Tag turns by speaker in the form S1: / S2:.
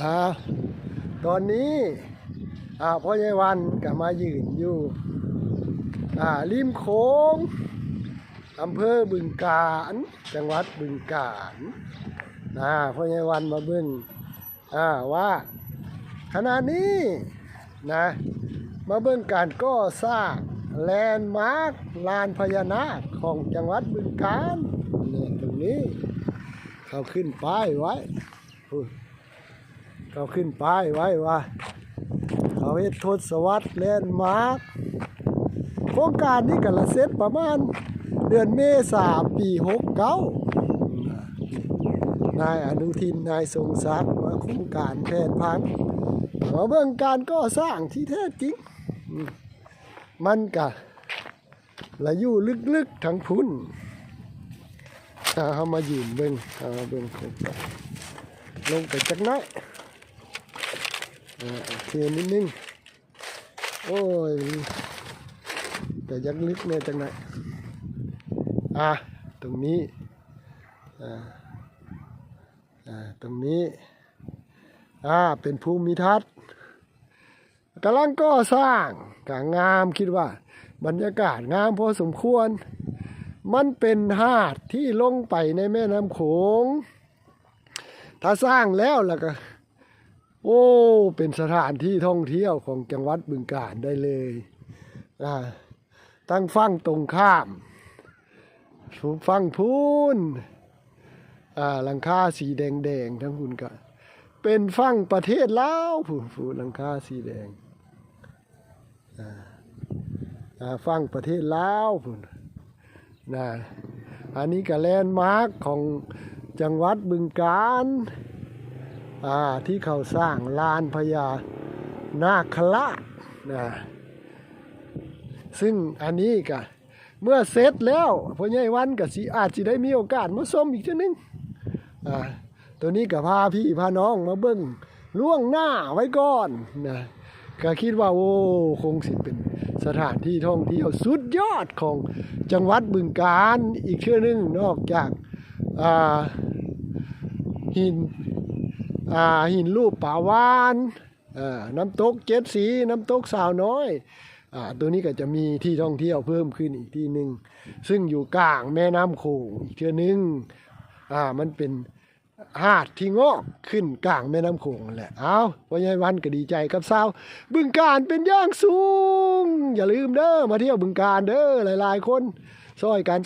S1: อ่าตอนนี้พ่อใหญ่วันก็มายืนอยู่ริมโขงอำเภอบึงกาฬจังหวัดบึงกาฬพ่อใหญ่วันมาเบิ่งว่าขณะนี้มาเบิ่งการก่อสร้างแลนด์มาร์คลานพญานาคของจังหวัดบึงกาฬเนี่ยตรงนี้เขาขึ้นป้ายไว้เขาขึ้นป้ายไว้ว่าเขาเฮ็ดทศวรรษแลนด์มาร์คโครงการนี้ก็ละเสร็จประมาณเดือนเมษายนปี69นายอนุทินนายทรงศักดิ์ว่าโครงการแผนผังมาเบิ่งการก่อสร้างที่แท้จริงมันก็ละอยู่ลึกๆทั้งพุ่นเขามายืนเบิ่งลงไปจักหน่อยโอเคนิดนึงโอ้ยแต่ยังลึกเนี่ยจังไหนตรงนี้ตรงนี้เป็นภูมิทัศน์กำลังก่อสร้างกงามคิดว่าบรรยากาศงามพอสมควรมันเป็นหาดที่ลงไปในแม่น้ำโขงถ้าสร้างแล้วก็เป็นสถานที่ท่องเที่ยวของจังหวัดบึงกาฬได้เลยตั้งฝั่งตรงข้ามฝั่งพูนหลังคาสีแดงทั้งคุณก็เป็นฝั่งประเทศลาวพูนหลังคาสีแดงฝั่งประเทศลาวพูนอันนี้ก็แลนด์มาร์คของจังหวัดบึงกาฬที่เขาสร้างลานพญานาคราชซึ่งอันนี้ก็เมื่อเสร็จแล้วพ่อใหญ่วันก็อาจจะได้มีโอกาสมาชมอีกทีนึงตัวนี้ก็พาพี่พาน้องมาเบิ่งล่วงหน้าไว้ก่อนก็คิดว่าคงสิเป็นสถานที่ท่องเที่ยวสุดยอดของจังหวัดบึงกาฬอีกเชื่อนึงนอกจากหินรูปป่าวานน้ำตกเจ็ดสีน้ำตกสาวน้อยตัวนี้ก็จะมีที่ท่องเที่ยวเพิ่มขึ้นอีกที่หนึ่งซึ่งอยู่กลางแม่น้ำโขงอีกเทื่อนึงมันเป็นหาดที่งอกขึ้นกลางแม่น้ำโขงแหละพ่อใหญ่วันก็ดีใจกับสาวบึงกาฬเป็นอย่างสูงอย่าลืมเด้อมาเที่ยวบึงกาฬเด้อหลายๆคนช่วยกัน